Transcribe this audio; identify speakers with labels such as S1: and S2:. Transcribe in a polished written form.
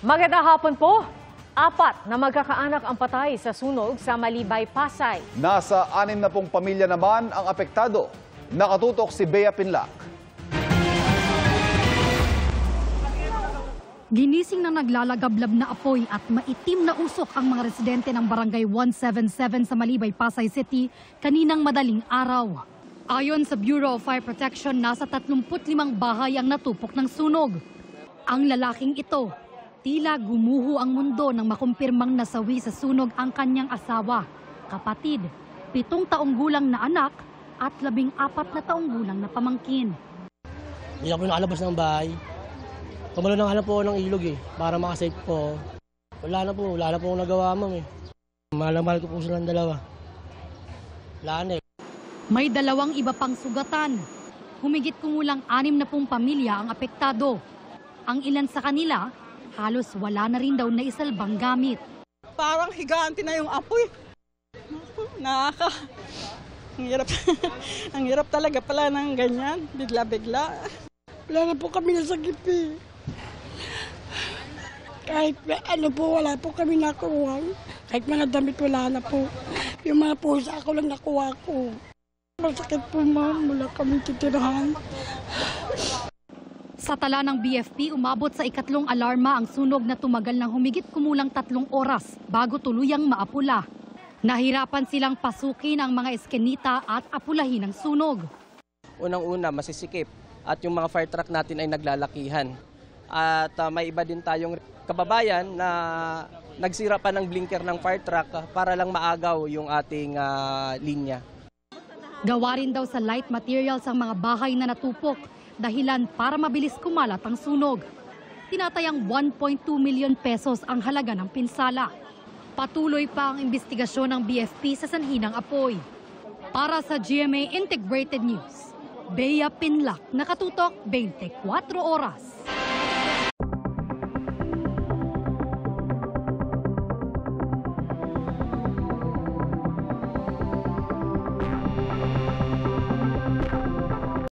S1: Magandang hapon po. 4 na magkakaanak ang patay sa sunog sa Malibay, Pasay.
S2: Nasa 60 pamilya naman ang apektado. Nakatutok si Bea Pinlac.
S3: Ginising na naglalagablab na apoy at maitim na usok ang mga residente ng Barangay 177 sa Malibay, Pasay City kaninang madaling araw. Ayon sa Bureau of Fire Protection, nasa 35 bahay ang natupok ng sunog. Ang lalaking ito, tila gumuho ang mundo nang makumpirmang nasawi sa sunog ang kanyang asawa, kapatid, 7 taong gulang na anak at 14 na taong gulang na pamangkin.
S4: Hindi ako nakalabas ng bahay. Tumalo na hanap po ng ilog para makasave po. Wala na po akong nagawa, ma'am . Mahal na mahal ko po silang dalawa. Wala na .
S3: May 2 iba pang sugatan. Humigit kumulang 60 pamilya ang apektado. Ang ilan sa kanila, halos wala na rin daw na isalbang gamit.
S5: Parang higanti na yung apoy. Ang hirap. Ang hirap talaga pala ng ganyan, bigla-bigla.
S6: Wala na po kami nasagip . Kahit ano po, wala po kami nakuha. Kahit mga damit, wala na po. Yung mga pusa ako lang nakuha ko. Masakit po, ma'am. Wala kami titirahan.
S3: Sa tala ng BFP, umabot sa 2nd alarma ang sunog na tumagal ng humigit kumulang 3 oras bago tuluyang maapula. Nahirapan silang pasukin ang mga eskenita at apulahin ang sunog.
S7: Unang-una, masisikip at yung mga fire truck natin ay naglalakihan. At may iba din tayong kababayan na nagsira pa ng blinker ng fire truck para lang maagaw yung ating linya.
S3: Gawa rin daw sa light materials ang mga bahay na natupok, dahilan para mabilis kumalat ang sunog. Tinatayang 1.2 million pesos ang halaga ng pinsala. Patuloy pa ang investigasyon ng BFP sa sanhi ng apoy. Para sa GMA Integrated News, Bea Pinlac, nakatutok 24 oras.